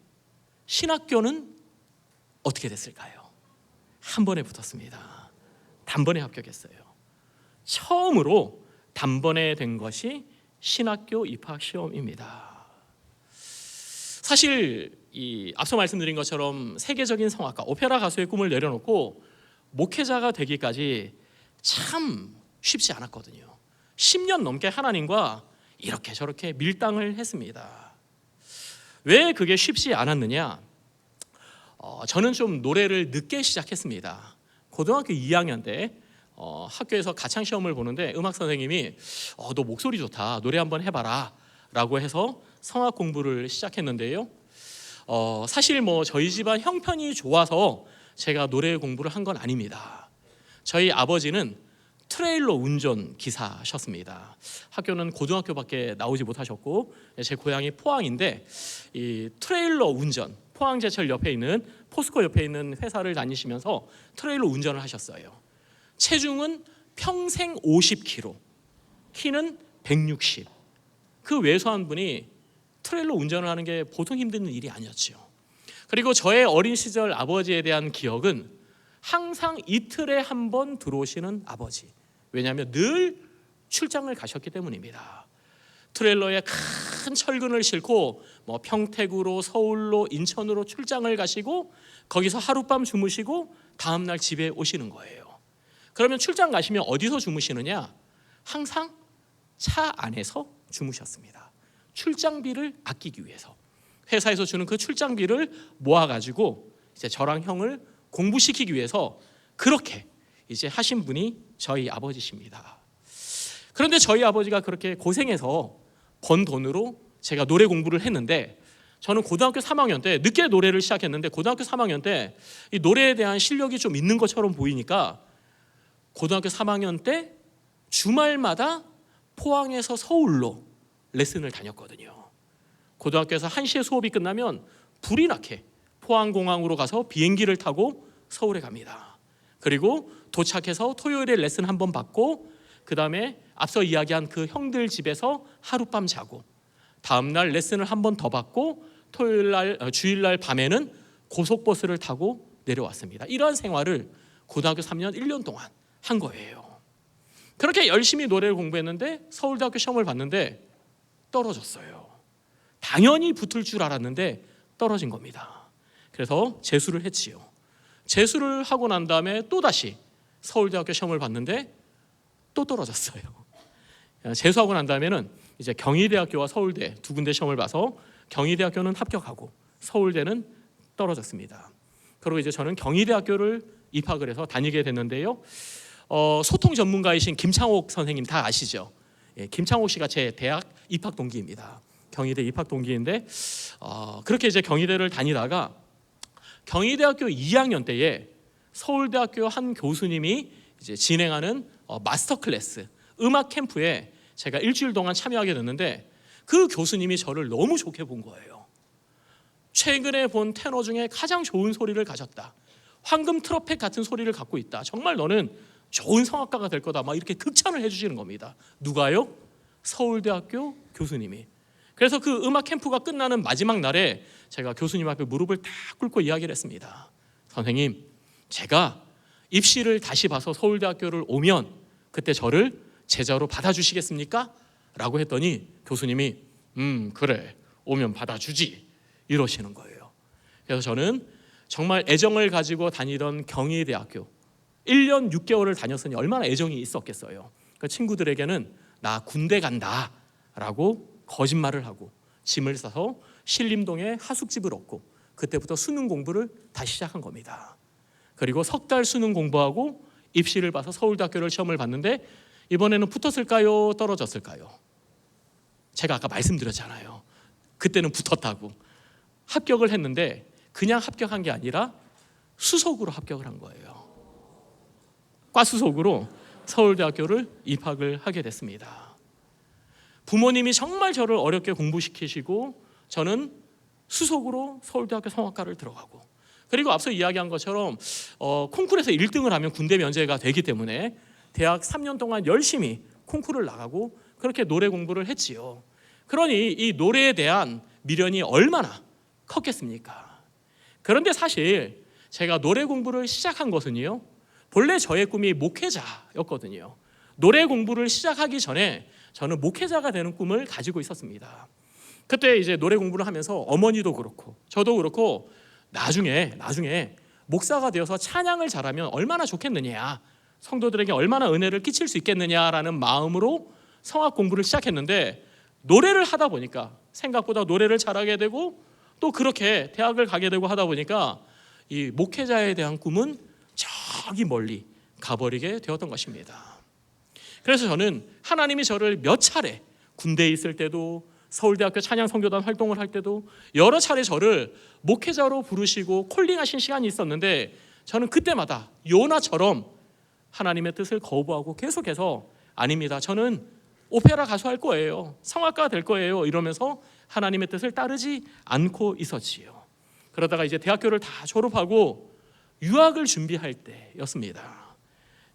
Speaker 1: 신학교는 어떻게 됐을까요? 한 번에 붙었습니다. 단번에 합격했어요. 처음으로 단번에 된 것이 신학교 입학 시험입니다. 사실 앞서 말씀드린 것처럼 세계적인 성악가, 오페라 가수의 꿈을 내려놓고 목회자가 되기까지 참 쉽지 않았거든요. 10년 넘게 하나님과 이렇게 저렇게 밀당을 했습니다. 왜 그게 쉽지 않았느냐? 저는 좀 노래를 늦게 시작했습니다. 고등학교 2학년 때 학교에서 가창시험을 보는데 음악 선생님이 너 목소리 좋다, 노래 한번 해봐라 라고 해서 성악 공부를 시작했는데요, 사실 뭐 저희 집안 형편이 좋아서 제가 노래 공부를 한 건 아닙니다. 저희 아버지는 트레일러 운전 기사셨습니다. 학교는 고등학교밖에 나오지 못하셨고, 제 고향이 포항인데 이 트레일러 운전, 포항제철 옆에 있는 포스코 옆에 있는 회사를 다니시면서 트레일러 운전을 하셨어요. 체중은 평생 50kg, 키는 160. 그 왜소한 분이 트레일러 운전을 하는 게 보통 힘든 일이 아니었죠. 그리고 저의 어린 시절 아버지에 대한 기억은 항상 이틀에 한 번 들어오시는 아버지. 왜냐하면 늘 출장을 가셨기 때문입니다. 트레일러에 큰 철근을 싣고 뭐 평택으로, 서울로, 인천으로 출장을 가시고 거기서 하룻밤 주무시고 다음날 집에 오시는 거예요. 그러면 출장 가시면 어디서 주무시느냐? 항상 차 안에서 주무셨습니다. 출장비를 아끼기 위해서. 회사에서 주는 그 출장비를 모아가지고 이제 저랑 형을 공부시키기 위해서 그렇게 이제 하신 분이 저희 아버지십니다. 그런데 저희 아버지가 그렇게 고생해서 번 돈으로 제가 노래 공부를 했는데, 저는 고등학교 3학년 때 늦게 노래를 시작했는데 고등학교 3학년 때 이 노래에 대한 실력이 좀 있는 것처럼 보이니까 고등학교 3학년 때 주말마다 포항에서 서울로 레슨을 다녔거든요. 고등학교에서 1시에 수업이 끝나면 불이 나게 포항공항으로 가서 비행기를 타고 서울에 갑니다. 그리고 도착해서 토요일에 레슨 한번 받고 그 다음에 앞서 이야기한 그 형들 집에서 하룻밤 자고 다음 날 레슨을 한 번 더 받고 주일날 밤에는 고속버스를 타고 내려왔습니다. 이러한 생활을 고등학교 3년 1년 동안 한 거예요. 그렇게 열심히 노래를 공부했는데 서울대학교 시험을 봤는데 떨어졌어요. 당연히 붙을 줄 알았는데 떨어진 겁니다. 그래서 재수를 했지요. 재수를 하고 난 다음에 또다시 서울대학교 시험을 봤는데 또 떨어졌어요. 재수하고 난 다음에는 이제 경희대학교와 서울대 두 군데 시험을 봐서 경희대학교는 합격하고 서울대는 떨어졌습니다. 그리고 이제 저는 경희대학교를 입학을 해서 다니게 됐는데요. 소통 전문가이신 김창옥 선생님 다 아시죠? 예, 김창옥 씨가 제 대학 입학 동기입니다. 경희대 입학 동기인데 그렇게 이제 경희대를 다니다가 경희대학교 2학년 때에 서울대학교 한 교수님이 이제 진행하는 마스터 클래스 음악 캠프에 제가 일주일 동안 참여하게 됐는데 그 교수님이 저를 너무 좋게 본 거예요. 최근에 본 테너 중에 가장 좋은 소리를 가졌다. 황금 트럼펫 같은 소리를 갖고 있다. 정말 너는 좋은 성악가가 될 거다. 막 이렇게 극찬을 해주시는 겁니다. 누가요? 서울대학교 교수님이. 그래서 그 음악 캠프가 끝나는 마지막 날에 제가 교수님 앞에 무릎을 딱 꿇고 이야기를 했습니다. 선생님, 제가 입시를 다시 봐서 서울대학교를 오면 그때 저를 제자로 받아주시겠습니까? 라고 했더니 교수님이 그래, 오면 받아주지 이러시는 거예요. 그래서 저는 정말 애정을 가지고 다니던 경희대학교 1년 6개월을 다녔으니 얼마나 애정이 있었겠어요. 그 친구들에게는 나 군대 간다 라고 거짓말을 하고 짐을 싸서 신림동에 하숙집을 얻고 그때부터 수능 공부를 다시 시작한 겁니다. 그리고 석 달 수능 공부하고 입시를 봐서 서울대학교를 시험을 봤는데 이번에는 붙었을까요? 떨어졌을까요? 제가 아까 말씀드렸잖아요. 그때는 붙었다고. 합격을 했는데 그냥 합격한 게 아니라 수석으로 합격을 한 거예요. 과수석으로 서울대학교를 입학을 하게 됐습니다. 부모님이 정말 저를 어렵게 공부시키시고 저는 수석으로 서울대학교 성악과를 들어가고 그리고 앞서 이야기한 것처럼 콩쿠르에서 1등을 하면 군대 면제가 되기 때문에 대학 3년 동안 열심히 콩쿠르를 나가고 그렇게 노래 공부를 했지요. 그러니 이 노래에 대한 미련이 얼마나 컸겠습니까? 그런데 사실 제가 노래 공부를 시작한 것은요, 본래 저의 꿈이 목회자였거든요. 노래 공부를 시작하기 전에 저는 목회자가 되는 꿈을 가지고 있었습니다. 그때 이제 노래 공부를 하면서 어머니도 그렇고 저도 그렇고 나중에 목사가 되어서 찬양을 잘하면 얼마나 좋겠느냐, 성도들에게 얼마나 은혜를 끼칠 수 있겠느냐라는 마음으로 성악 공부를 시작했는데 노래를 하다 보니까 생각보다 노래를 잘하게 되고 또 그렇게 대학을 가게 되고 하다 보니까 이 목회자에 대한 꿈은 저기 멀리 가버리게 되었던 것입니다. 그래서 저는 하나님이 저를 몇 차례 군대에 있을 때도 서울대학교 찬양선교단 활동을 할 때도 여러 차례 저를 목회자로 부르시고 콜링하신 시간이 있었는데 저는 그때마다 요나처럼 하나님의 뜻을 거부하고 계속해서 아닙니다, 저는 오페라 가수 할 거예요, 성악가 될 거예요 이러면서 하나님의 뜻을 따르지 않고 있었지요. 그러다가 이제 대학교를 다 졸업하고 유학을 준비할 때였습니다.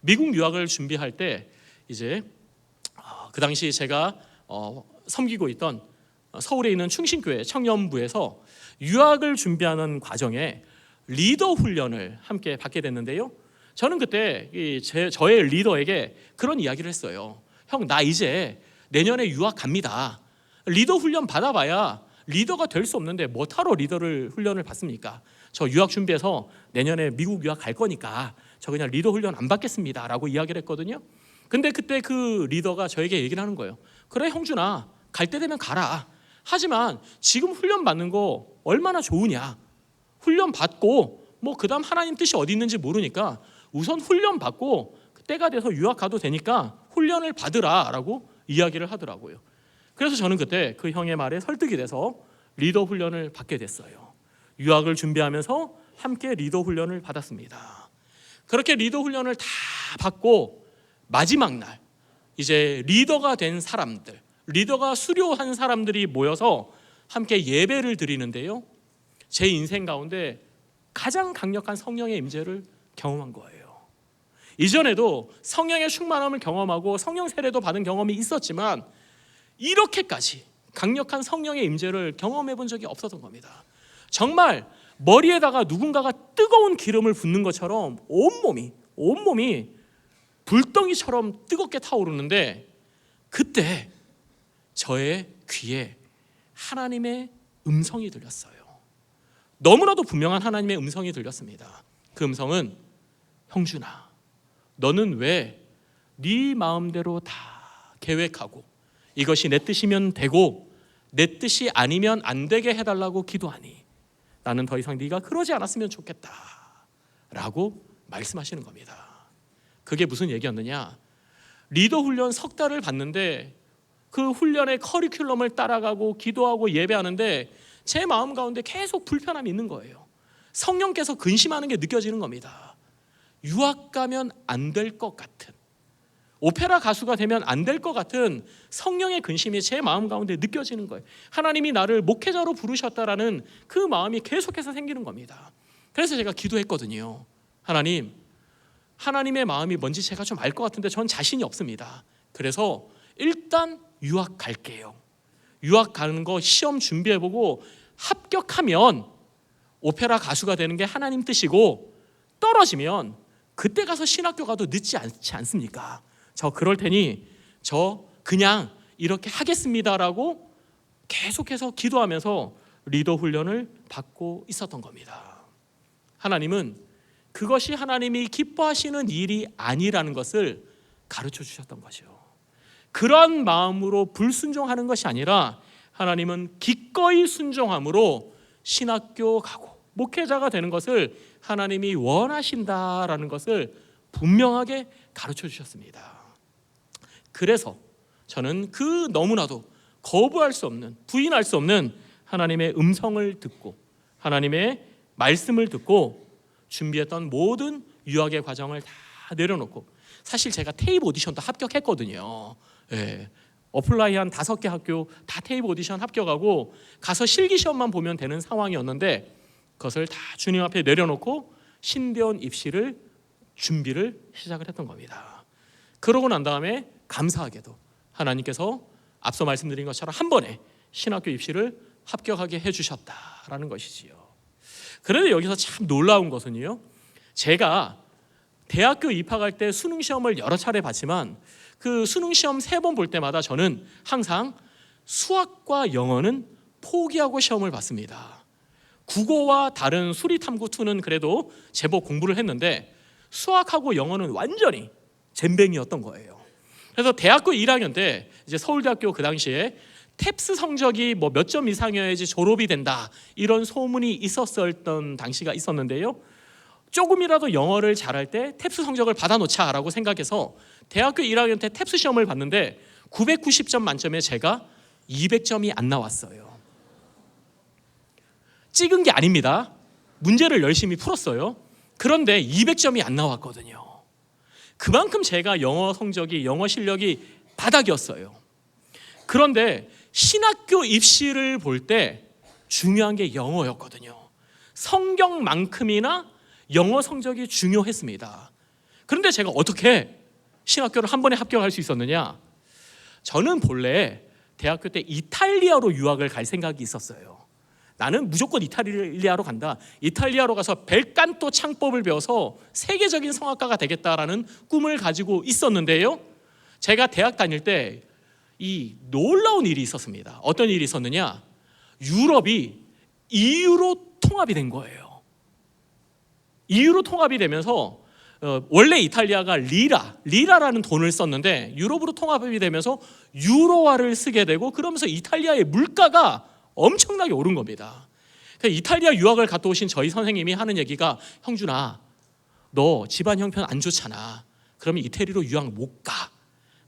Speaker 1: 미국 유학을 준비할 때 이제 그 당시 제가 섬기고 있던 서울에 있는 충신교회 청년부에서 유학을 준비하는 과정에 리더 훈련을 함께 받게 됐는데요. 저는 그때 저의 리더에게 그런 이야기를 했어요. 형, 나 이제 내년에 유학 갑니다. 리더 훈련 받아봐야 리더가 될 수 없는데 뭐하러 리더를 훈련을 받습니까? 저 유학 준비해서 내년에 미국 유학 갈 거니까 저 그냥 리더 훈련 안 받겠습니다 라고 이야기를 했거든요. 근데 그때 그 리더가 저에게 얘기를 하는 거예요. 그래 형준아, 갈 때 되면 가라. 하지만 지금 훈련 받는 거 얼마나 좋으냐. 훈련 받고 뭐 그다음 하나님 뜻이 어디 있는지 모르니까 우선 훈련 받고 때가 돼서 유학 가도 되니까 훈련을 받으라 라고 이야기를 하더라고요. 그래서 저는 그때 그 형의 말에 설득이 돼서 리더 훈련을 받게 됐어요. 유학을 준비하면서 함께 리더 훈련을 받았습니다. 그렇게 리더 훈련을 다 받고 마지막 날 이제 리더가 된 사람들, 리더가 수료한 사람들이 모여서 함께 예배를 드리는데요, 제 인생 가운데 가장 강력한 성령의 임재를 경험한 거예요. 이전에도 성령의 충만함을 경험하고 성령 세례도 받은 경험이 있었지만 이렇게까지 강력한 성령의 임재를 경험해 본 적이 없었던 겁니다. 정말 머리에다가 누군가가 뜨거운 기름을 붓는 것처럼 온몸이 불덩이처럼 뜨겁게 타오르는데, 그때 저의 귀에 하나님의 음성이 들렸어요. 너무나도 분명한 하나님의 음성이 들렸습니다. 그 음성은, 형준아, 너는 왜 네 마음대로 다 계획하고 이것이 내 뜻이면 되고 내 뜻이 아니면 안 되게 해달라고 기도하니? 나는 더 이상 네가 그러지 않았으면 좋겠다 라고 말씀하시는 겁니다. 그게 무슨 얘기였느냐? 리더 훈련 석 달을 받는데 그 훈련의 커리큘럼을 따라가고 기도하고 예배하는데 제 마음 가운데 계속 불편함이 있는 거예요. 성령께서 근심하는 게 느껴지는 겁니다. 유학 가면 안 될 것 같은, 오페라 가수가 되면 안 될 것 같은 성령의 근심이 제 마음 가운데 느껴지는 거예요. 하나님이 나를 목회자로 부르셨다라는 그 마음이 계속해서 생기는 겁니다. 그래서 제가 기도했거든요. 하나님, 하나님의 마음이 뭔지 제가 좀 알 것 같은데 전 자신이 없습니다. 그래서 일단 유학 갈게요. 유학 가는 거 시험 준비해보고 합격하면 오페라 가수가 되는 게 하나님 뜻이고, 떨어지면 그때 가서 신학교 가도 늦지 않지 않습니까? 저 그럴 테니 저 그냥 이렇게 하겠습니다라고 계속해서 기도하면서 리더 훈련을 받고 있었던 겁니다. 하나님은 그것이 하나님이 기뻐하시는 일이 아니라는 것을 가르쳐 주셨던 거죠. 그런 마음으로 불순종하는 것이 아니라 하나님은 기꺼이 순종함으로 신학교 가고 목회자가 되는 것을 하나님이 원하신다라는 것을 분명하게 가르쳐 주셨습니다. 그래서 저는 그 너무나도 거부할 수 없는, 부인할 수 없는 하나님의 음성을 듣고 하나님의 말씀을 듣고 준비했던 모든 유학의 과정을 다 내려놓고, 사실 제가 테이프 오디션도 합격했거든요. 어플라이 한 5개 학교 다 테이프 오디션 합격하고 가서 실기시험만 보면 되는 상황이었는데 그것을 다 주님 앞에 내려놓고 신대원 입시를 준비를 시작을 했던 겁니다. 그러고 난 다음에 감사하게도 하나님께서 앞서 말씀드린 것처럼 한 번에 신학교 입시를 합격하게 해주셨다라는 것이지요. 그런데 여기서 참 놀라운 것은요, 제가 대학교 입학할 때 수능시험을 여러 차례 봤지만 그 수능시험 3번 볼 때마다 저는 항상 수학과 영어는 포기하고 시험을 봤습니다. 국어와 다른 수리탐구2는 그래도 제법 공부를 했는데 수학하고 영어는 완전히 젬병이었던 거예요. 그래서 대학교 1학년 때 이제 서울대학교 그 당시에 탭스 성적이 뭐 몇 점 이상이어야지 졸업이 된다, 이런 소문이 있었던 당시가 있었는데요. 조금이라도 영어를 잘할 때 탭스 성적을 받아놓자라고 생각해서 대학교 1학년 때 탭스 시험을 봤는데 990점 만점에 제가 200점이 안 나왔어요. 찍은 게 아닙니다. 문제를 열심히 풀었어요. 그런데 200점이 안 나왔거든요. 그만큼 제가 영어 성적이, 영어 실력이 바닥이었어요. 그런데 신학교 입시를 볼 때 중요한 게 영어였거든요. 성경만큼이나 영어 성적이 중요했습니다. 그런데 제가 어떻게 신학교를 한 번에 합격할 수 있었느냐? 저는 본래 대학교 때 이탈리아로 유학을 갈 생각이 있었어요. 나는 무조건 이탈리아로 간다. 이탈리아로 가서 벨칸토 창법을 배워서 세계적인 성악가가 되겠다라는 꿈을 가지고 있었는데요. 제가 대학 다닐 때 이 놀라운 일이 있었습니다. 어떤 일이 있었느냐? 유럽이 EU로 통합이 된 거예요. EU로 통합이 되면서 원래 이탈리아가 리라라는 돈을 썼는데 유럽으로 통합이 되면서 유로화를 쓰게 되고, 그러면서 이탈리아의 물가가 엄청나게 오른 겁니다. 이탈리아 유학을 갔다 오신 저희 선생님이 하는 얘기가, 형준아, 너 집안 형편 안 좋잖아. 그러면 이태리로 유학 못 가.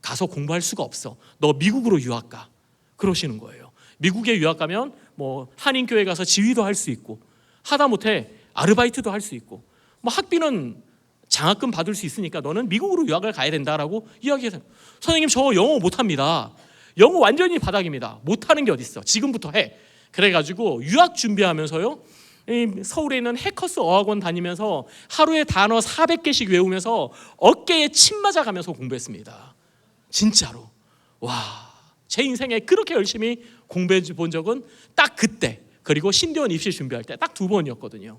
Speaker 1: 가서 공부할 수가 없어. 너 미국으로 유학 가. 그러시는 거예요. 미국에 유학 가면 뭐 한인교회 가서 지휘도 할 수 있고, 하다못해 아르바이트도 할 수 있고, 뭐 학비는 장학금 받을 수 있으니까 너는 미국으로 유학을 가야 된다라고 이야기해서, 선생님 저 영어 못합니다. 영어 완전히 바닥입니다. 못하는 게 어딨어. 지금부터 해. 그래가지고 유학 준비하면서요, 서울에 있는 해커스 어학원 다니면서 하루에 단어 400개씩 외우면서 어깨에 침 맞아가면서 공부했습니다. 진짜로. 와, 제 인생에 그렇게 열심히 공부해 본 적은 딱 그때, 그리고 신대원 입시 준비할 때 딱 2번이었거든요.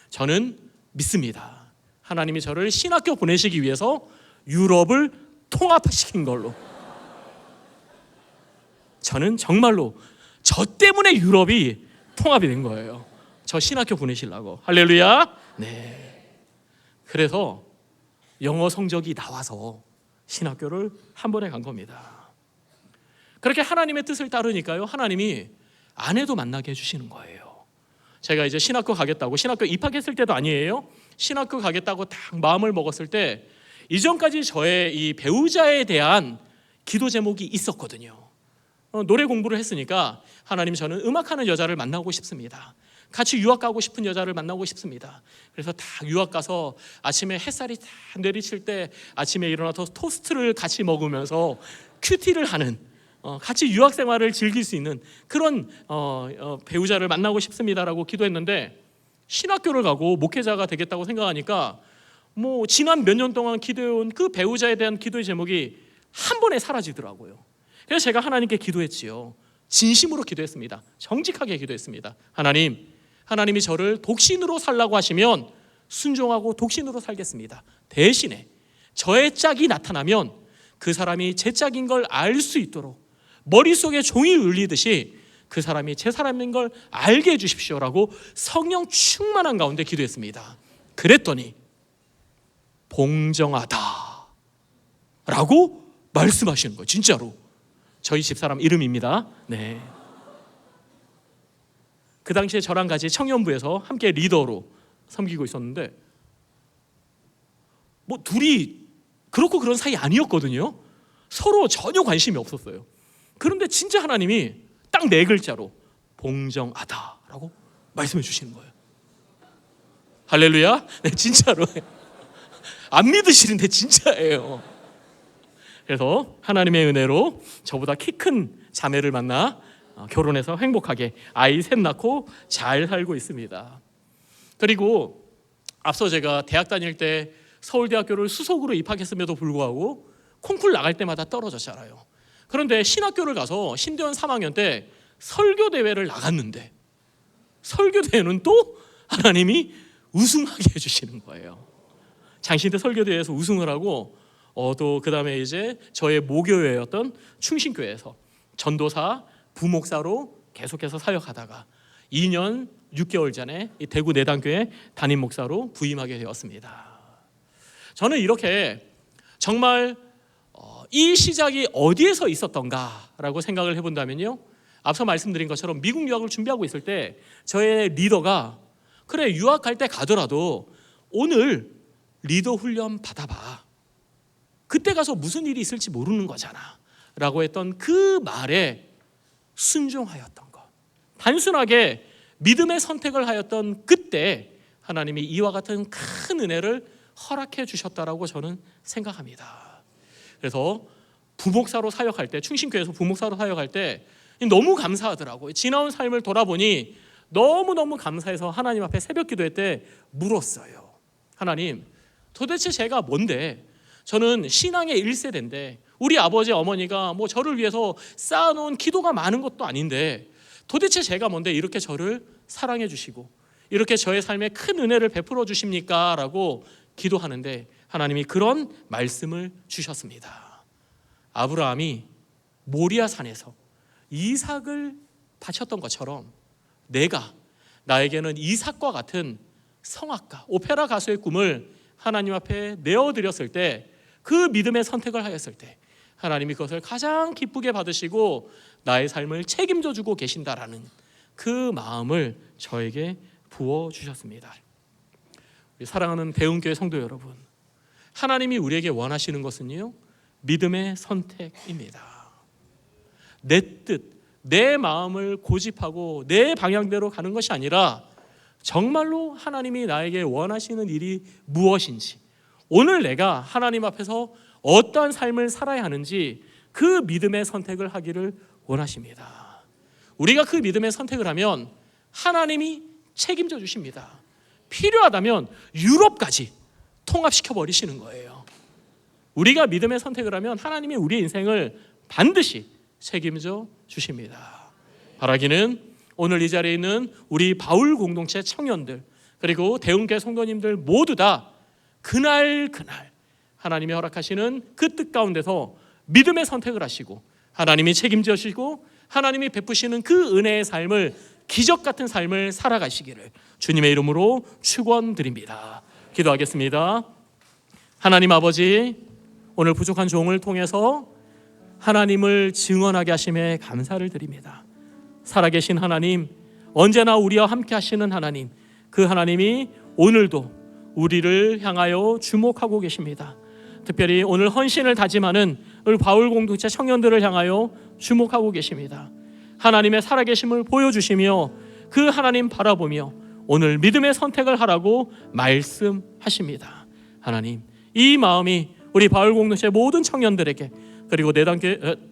Speaker 1: 저는 믿습니다. 하나님이 저를 신학교 보내시기 위해서 유럽을 통합시킨 걸로. 저는 정말로 저 때문에 유럽이 통합이 된 거예요. 저 신학교 보내시려고. 할렐루야. 네. 그래서 영어 성적이 나와서 신학교를 한 번에 간 겁니다. 그렇게 하나님의 뜻을 따르니까요, 하나님이 아내도 만나게 해주시는 거예요. 제가 이제 신학교 가겠다고, 신학교 입학했을 때도 아니에요. 신학교 가겠다고 딱 마음을 먹었을 때 이전까지 저의 이 배우자에 대한 기도 제목이 있었거든요. 노래 공부를 했으니까 하나님, 저는 음악하는 여자를 만나고 싶습니다. 같이 유학 가고 싶은 여자를 만나고 싶습니다. 그래서 딱 유학 가서 아침에 햇살이 딱 내리칠 때 아침에 일어나서 토스트를 같이 먹으면서 큐티를 하는, 같이 유학 생활을 즐길 수 있는 그런 배우자를 만나고 싶습니다라고 기도했는데, 신학교를 가고 목회자가 되겠다고 생각하니까 뭐 지난 몇 년 동안 기도해온 그 배우자에 대한 기도의 제목이 한 번에 사라지더라고요. 그래서 제가 하나님께 기도했지요. 진심으로 기도했습니다. 정직하게 기도했습니다. 하나님이 저를 독신으로 살라고 하시면 순종하고 독신으로 살겠습니다. 대신에 저의 짝이 나타나면 그 사람이 제 짝인 걸 알 수 있도록 머릿속에 종이 울리듯이 그 사람이 제 사람인 걸 알게 해주십시오라고 성령 충만한 가운데 기도했습니다. 그랬더니 봉정하다 라고 말씀하시는 거예요. 진짜로. 저희 집사람 이름입니다. 네. 그 당시에 저랑 같이 청년부에서 함께 리더로 섬기고 있었는데, 뭐 둘이 그렇고 그런 사이 아니었거든요. 서로 전혀 관심이 없었어요. 그런데 진짜 하나님이 딱 4글자로 봉정하다라고 말씀해 주시는 거예요. 할렐루야. 네, 진짜로. 안 믿으시는데 진짜예요. 그래서 하나님의 은혜로 저보다 키 큰 자매를 만나 결혼해서 행복하게 아이 3 낳고 잘 살고 있습니다. 그리고 앞서 제가 대학 다닐 때 서울대학교를 수석으로 입학했음에도 불구하고 콩쿨 나갈 때마다 떨어졌잖아요. 그런데 신학교를 가서 신대원 3학년 때 설교대회를 나갔는데, 설교대회는 또 하나님이 우승하게 해주시는 거예요. 장신대 설교대회에서 우승을 하고, 또 그 다음에 이제 저의 모교회였던 충신교회에서 전도사, 부목사로 계속해서 사역하다가 2년 6개월 전에 이 대구 내단교회 담임 목사로 부임하게 되었습니다. 저는 이렇게 정말 이 시작이 어디에서 있었던가라고 생각을 해본다면요, 앞서 말씀드린 것처럼 미국 유학을 준비하고 있을 때 저의 리더가, 그래 유학 갈 때 가더라도 오늘 리더 훈련 받아봐. 그때 가서 무슨 일이 있을지 모르는 거잖아 라고 했던 그 말에 순종하였던 것, 단순하게 믿음의 선택을 하였던 그때 하나님이 이와 같은 큰 은혜를 허락해 주셨다라고 저는 생각합니다. 그래서 부목사로 사역할 때, 충신교회에서 부목사로 사역할 때 너무 감사하더라고요. 지나온 삶을 돌아보니 너무너무 감사해서 하나님 앞에 새벽 기도회 때 물었어요. 하나님, 도대체 제가 뭔데? 저는 신앙의 1세대인데 우리 아버지 어머니가 뭐 저를 위해서 쌓아놓은 기도가 많은 것도 아닌데 도대체 제가 뭔데 이렇게 저를 사랑해 주시고 이렇게 저의 삶에 큰 은혜를 베풀어 주십니까? 라고 기도하는데 하나님이 그런 말씀을 주셨습니다. 아브라함이 모리아 산에서 이삭을 바쳤던 것처럼 내가 나에게는 이삭과 같은 성악가, 오페라 가수의 꿈을 하나님 앞에 내어드렸을 때, 그 믿음의 선택을 하였을 때 하나님이 그것을 가장 기쁘게 받으시고 나의 삶을 책임져 주고 계신다라는 그 마음을 저에게 부어주셨습니다. 우리 사랑하는 대흥교회 성도 여러분, 하나님이 우리에게 원하시는 것은요, 믿음의 선택입니다. 내 뜻, 내 마음을 고집하고 내 방향대로 가는 것이 아니라 정말로 하나님이 나에게 원하시는 일이 무엇인지, 오늘 내가 하나님 앞에서 어떠한 삶을 살아야 하는지 그 믿음의 선택을 하기를 원하십니다. 우리가 그 믿음의 선택을 하면 하나님이 책임져 주십니다. 필요하다면 유럽까지 통합시켜 버리시는 거예요. 우리가 믿음의 선택을 하면 하나님이 우리의 인생을 반드시 책임져 주십니다. 바라기는 오늘 이 자리에 있는 우리 바울 공동체 청년들 그리고 대흥교회 성도님들 모두 다 그날 하나님이 허락하시는 그 뜻 가운데서 믿음의 선택을 하시고 하나님이 책임져 주시고 하나님이 베푸시는 그 은혜의 삶을 기적 같은 삶을 살아가시기를 주님의 이름으로 축원드립니다. 기도하겠습니다. 하나님 아버지, 오늘 부족한 종을 통해서 하나님을 증언하게 하심에 감사를 드립니다. 살아계신 하나님, 언제나 우리와 함께 하시는 하나님, 그 하나님이 오늘도 우리를 향하여 주목하고 계십니다. 특별히 오늘 헌신을 다짐하는 우리 바울 공동체 청년들을 향하여 주목하고 계십니다. 하나님의 살아계심을 보여주시며 그 하나님 바라보며 오늘 믿음의 선택을 하라고 말씀하십니다. 하나님, 이 마음이 우리 바울 공동체 모든 청년들에게 그리고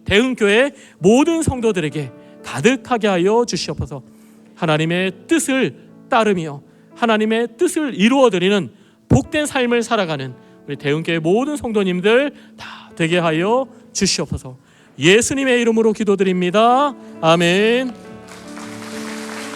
Speaker 1: 대흥교회 모든 성도들에게 가득하게 하여 주시옵소서. 하나님의 뜻을 따르며 하나님의 뜻을 이루어드리는 복된 삶을 살아가는 우리 대흥교회 모든 성도님들 다 되게 하여 주시옵소서. 예수님의 이름으로 기도드립니다. 아멘.